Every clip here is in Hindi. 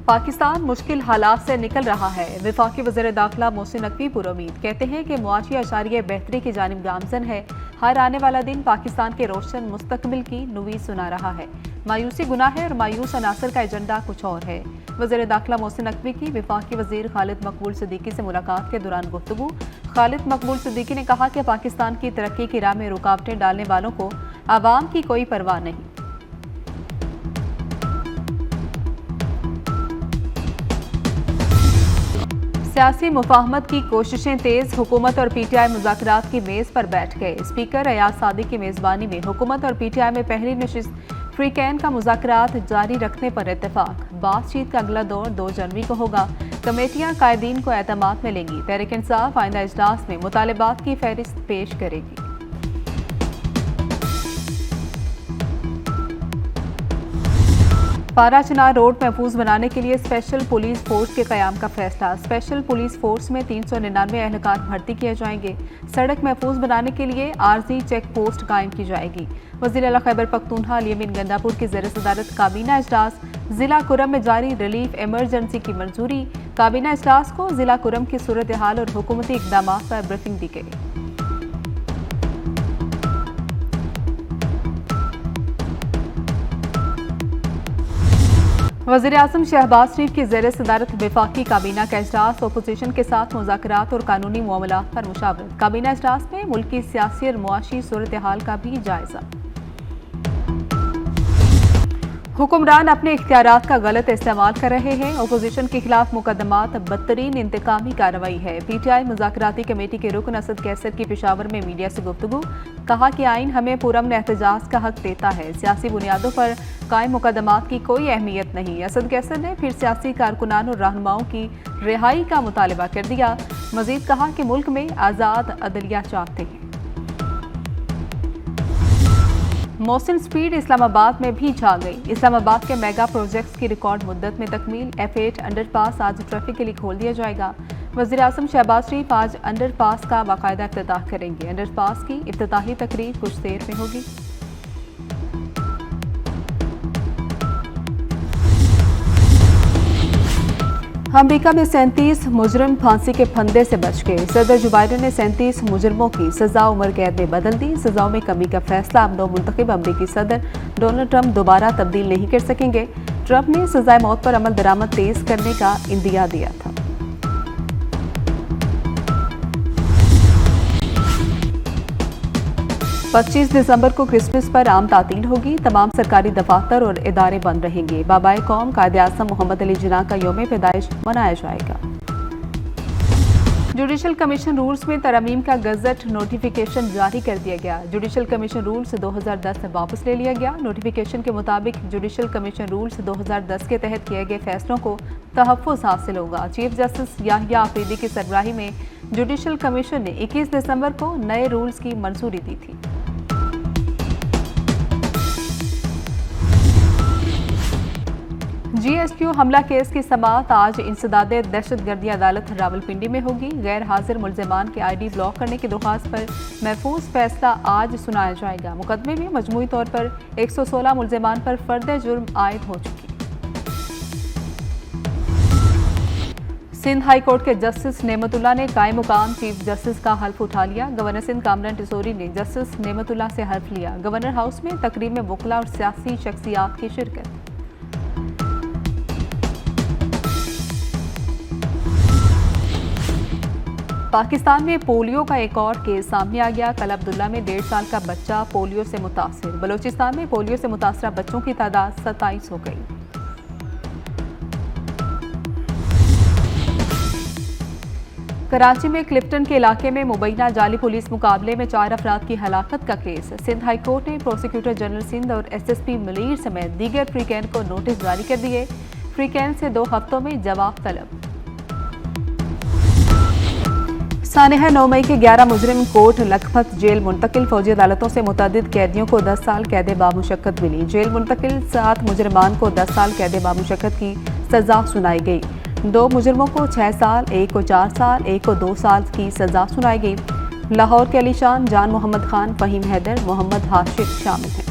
पाकिस्तान मुश्किल हालात से निकल रहा है। वफाकी वज़ीर दाखिला मोहसिन नकवी पुरुमीद कहते हैं कि मुआशी अशारिया बेहतरी की जानिब गामजन है। हर आने वाला दिन पाकिस्तान के रोशन मुस्तकबिल की नुवीद सुना रहा है। मायूसी गुनाह है और मायूस अनासर का एजेंडा कुछ और है। वज़ीर दाखिला मोहसिन नकवी की वफाकी वज़ीर खालिद मकबूल सिद्दीकी से मुलाकात के दौरान गुफ्तगू। खालिद मकबूल सिद्दीकी ने कहा कि पाकिस्तान की तरक्की की राह में रुकावटें डालने वालों को आवाम की कोई परवाह नहीं। सियासी मुफाहमत की कोशिशें तेज, हुकूमत और पीटीआई मुज़ाकरात की मेज़ पर बैठ गए। स्पीकर अयाज सादी की मेज़बानी में हुकूमत और पीटीआई में पहली नशिस्त फ्रीकैन का मुज़ाकरात जारी रखने पर इत्तेफाक। बातचीत का अगला दौर 2 जनवरी को होगा। कमेटियां कायदीन को एतमाद में लेंगी। तहरीक इंसाफ आइंदा इजलास में मुतालिबात की फहरिस्त पेश करेगी। पारा चिनार रोड महफूज बनाने के लिए स्पेशल पुलिस फोर्स के क़याम का फैसला। स्पेशल पुलिस फोर्स में 399 एहलकार भर्ती किए जाएंगे। सड़क महफूज बनाने के लिए आर्जी चेक पोस्ट कायम की जाएगी। वज़ीर आला खैबर पख्तूनख्वा अली अमीन गंडापुर की ज़ेर सदारत काबीना इजलास। जिला कुरम में जारी रिलीफ इमरजेंसी की मंजूरी। काबीना इजलास को जिला कुरम की सूरत हाल और हुकूमती इक़दाम पर ब्रीफिंग दी गई। वज़ीर-ए-आज़म शहबाज शरीफ की ज़ेर सदारत वफाकी काबीना का इजलास। अपोजिशन के साथ मुज़ाकरात और कानूनी मामलात पर मुशावरत। काबीना इजलास में मुल्क की सियासी और मुआशी सूरत हाल का भी जायजा। हुक्मरान अपने इख्तियारात का गलत इस्तेमाल कर रहे हैं। अपोजिशन के खिलाफ मुकदमात बदतरीन इंतकामी कार्रवाई है। पीटीआई मुज़ाकराती कमेटी के रुकन असद कैसर की पेशावर में मीडिया से गुफ्तगू। कहा कि आइन हमें पुरअमन एहतजाज का हक देता है। सियासी बुनियादों पर कायम मुकदमात की कोई अहमियत नहीं। असद कैसर ने फिर सियासी कारकुनान और रहनुमाओं की रिहाई का मुतालबा कर दिया। मजीद कहा कि मुल्क में आज़ाद अदलिया चाहते हैं। मोहसिन स्पीड इस्लामाबाद में भी छा गई। इस्लामाबाद के मेगा प्रोजेक्ट्स की रिकॉर्ड मुद्दत में तकमील। F8 अंडरपास आज ट्रैफिक के लिए खोल दिया जाएगा। वज़ीर-ए-आज़म शहबाज शरीफ आज अंडरपास का बाकायदा इफ्तिताह करेंगे। अंडरपास की इफ्तिताही तकरीर कुछ देर में होगी। अमरीका में 37 मुजरिम फांसी के फंदे से बच गए। सदर जो बाइडेन ने 37 मुजरिमों की सजा उम्र कैद में बदल दी। सजाओं में कमी का फैसला अब मुंतखब अमरीकी सदर डोनाल्ड ट्रंप दोबारा तब्दील नहीं कर सकेंगे। ट्रंप ने सजाए मौत पर अमल दरामद तेज करने का इंदिया दिया था। पच्चीस दिसंबर को क्रिसमस पर आम तातील होगी। तमाम सरकारी दफातर और इदारे बंद रहेंगे। बाबाए कौम कायद-ए-आज़म मोहम्मद अली जिन्ना का यौम पैदाइश मनाया जाएगा। जुडिशल कमीशन रूल्स में तरमीम का गजट नोटिफिकेशन जारी कर दिया गया। जुडिशल कमीशन रूल्स 2010 से वापस ले लिया गया। नोटिफिकेशन के मुताबिक जुडिशल कमीशन रूल्स 2010 के तहत किए गए फैसलों को तहफ़्फ़ुज़ हासिल होगा। चीफ जस्टिस याहिया आफरीदी की सरबराही में जुडिशल कमीशन ने 21 दिसंबर को नए रूल्स की मंजूरी दी थी। GSQ हमला केस की समाअत आज इंसदादे दहशतगर्दी अदालत रावलपिंडी में होगी। गैर हाजिर मुल्ज़िमान के ID ब्लॉक करने की दरख्वास्त पर महफूज फैसला आज सुनाया जाएगा। मुकदमे में मजमूई तौर पर 116 मुल्ज़िमान पर फर्द जुर्म आयद हो चुकी। सिंध हाई कोर्ट के जस्टिस नेमतुल्लाह ने कायम मुकाम चीफ जस्टिस का हल्फ उठा लिया। गवर्नर सिंध कामरान टिसोरी ने जस्टिस नेमतुल्लाह से हल्फ लिया। गवर्नर हाउस में तकरीब में वकला और सियासी शख्सियात की शिरकत। पाकिस्तान में पोलियो का एक और केस सामने आ गया। कल अब्दुल्ला में 1.5 साल का बच्चा पोलियो से मुतासिर। बलोचिस्तान में पोलियो से मुतासरा बच्चों की तादाद 27 हो गई। कराची में क्लिफ्टन के इलाके में मुबैना जाली पुलिस मुकाबले में 4 अफराद की हलाकत का केस। सिंध हाई कोर्ट ने प्रोसिक्यूटर जनरल सिंध और SSP मलीर समेत दीगर फ्रीकैन को नोटिस जारी कर दिए। फ्रीकैन से 2 हफ्तों में जवाब तलब। सानेहा 9 मई के 11 मुजरिम कोर्ट लखपत जेल मुंतकिल। फौजी अदालतों से मुतअद्दिद कैदियों को 10 साल कैद बामुशक्कत मिली। जेल मुंतकिल 7 मुजरिमान को 10 साल कैद बामुशक्कत की सजा सुनाई गई। 2 मुजरिमों को 6 साल, एक को 4 साल, एक को 2 साल की सजा सुनाई गई। लाहौर के अलीशान जान मोहम्मद खान, फहीम हैदर, मोहम्मद हाशिर शामिल हैं।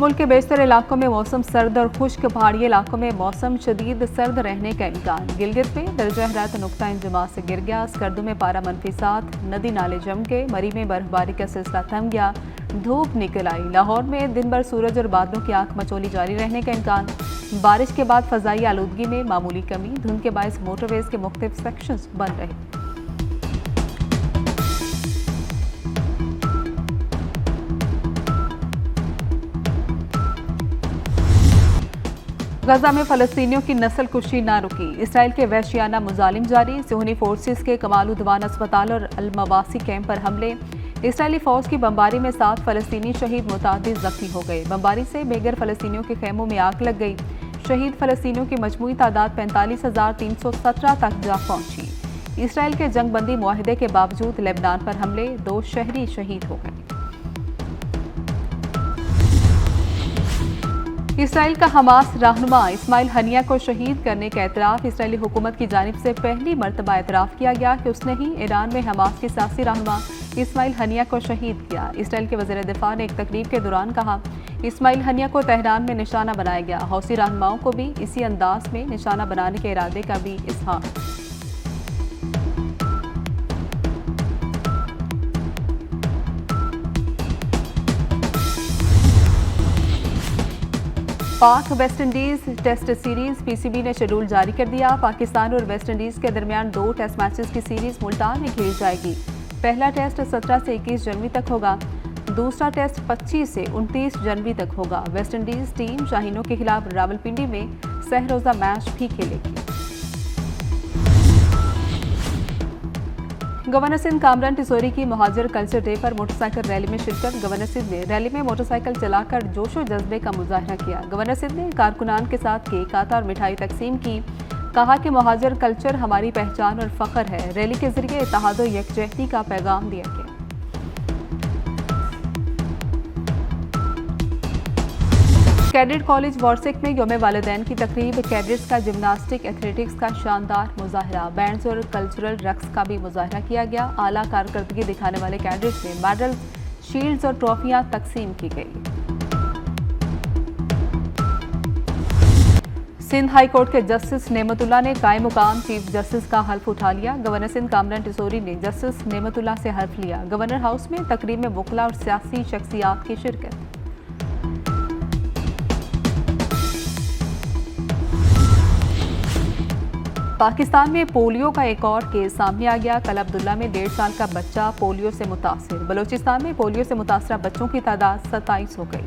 मुल्क के बेशतर इलाकों में मौसम सर्द और खुश्क, पहाड़ी इलाकों में मौसम शदीद सर्द रहने का इम्कान। गिलगित में दर्जा हरारत नुक्ता इंजमा से गिर गया। स्कर्दू में पारा -7, नदी नाले जम गए। मरी में बर्फबारी का सिलसिला थम गया, धूप निकल आई। लाहौर में दिन भर सूरज और बादलों की आंख मचोली जारी रहने का इम्कान। बारिश के बाद फजाई आलूदगी में मामूली कमी। धुंध के बायस मोटरवेज के मुख्तलिफ सेक्शंस बंद रहे। गजा में फलस्तीनियों की नस्ल कुशी ना रुकी। इसराइल के वहशियाना मुजालिम जारी। सोहनी फोर्सेस के कमाल उद्वान अस्पताल और अलमवासी कैंप पर हमले। इसराइली फौज की बमबारी में 7 फलस्तीनी शहीद, मुतादिद जख्मी हो गए। बमबारी से बेघर फलस्तीनियों के खेमों में आग लग गई। शहीद फलस्तीनियों की मजमूई तादाद 45,317 तक जा पहुंची। इसराइल के जंगबंदी मुआहदे के बावजूद लेबनान पर हमले, 2 शहरी शहीद हो गए। इसराइल का हमास रहनुमा इस्माइल हनिया को शहीद करने का एतराफ़। इसराइली हुकूमत की जानिब से पहली मरतबा एतराफ़ किया गया कि उसने ही ईरान में हमास के सियासी रहनुमा इस्माइल हनिया को शहीद किया। इसराइल के वज़ीर दिफा ने एक तकरीब के दौरान कहा, इस्माइल हनिया को तेहरान में निशाना बनाया गया। हौसी रहनुमाओं को भी इसी अंदाज में निशाना बनाने के इरादे का भी इज़हार। Pak West Indies test series PCB ने शेड्यूल जारी कर दिया। पाकिस्तान और वेस्ट इंडीज के दरमियान 2 टेस्ट मैचेस की सीरीज मुल्तान में खेली जाएगी। पहला टेस्ट 17 से 21 जनवरी तक होगा। दूसरा टेस्ट 25 से 29 जनवरी तक होगा। वेस्ट इंडीज टीम शाहीनों के खिलाफ रावलपिंडी में सहरोजा मैच भी खेलेगी। गवर्नर सिंध कामरान टिसोरी की मुहाजिर कल्चर डे पर मोटरसाइकिल रैली में शिरकत। गवर्नर सिंध ने रैली में मोटरसाइकिल चलाकर जोशो जज्बे का मुजाहरा किया। गवर्नर सिंध ने कारकुनान के साथ केक काटा और मिठाई तकसीम की। कहा कि मुहाजिर कल्चर हमारी पहचान और फख्र है। रैली के जरिए इत्तेहाद और यकजहती का पैगाम दिया गया। कैडेट कॉलेज वारसिक में यौम वालिदैन की तकरीब। कैडेट्स का जिम्नास्टिक, एथलेटिक्स का शानदार मुजाहरा। बैंड्स और कल्चरल रक्स का भी मुजाहरा किया गया। आला कारकर्दगी दिखाने वाले कैडेट्स में मेडल, शील्ड्स और ट्रॉफियां तकसीम की गई। सिंध हाई कोर्ट के जस्टिस नेमतुल्ला ने कायम मुकाम चीफ जस्टिस का हल्फ उठा लिया। गवर्नर सिंध कामरान टिसोरी ने जस्टिस नेमतुल्ला से हल्फ लिया। गवर्नर हाउस में तकरीब में वकला और सियासी शख्सियात की शिरकत। पाकिस्तान में पोलियो का एक और केस सामने आ गया। कल अब्दुल्ला में 1.5 साल का बच्चा पोलियो से मुतासिर। बलोचिस्तान में पोलियो से मुतासरा बच्चों की तादाद 27 हो गई।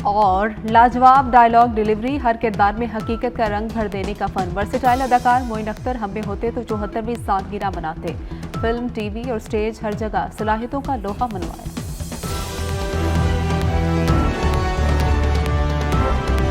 और लाजवाब डायलॉग डिलीवरी, हर किरदार में हकीकत का रंग भर देने का फन। वर्सेटाइल अदाकार मोइन अख्तर हम में होते तो 74वीं सालगिरह मनाते। फिल्म, टीवी और स्टेज हर जगह सलाहियतों का लोहा मनवाया।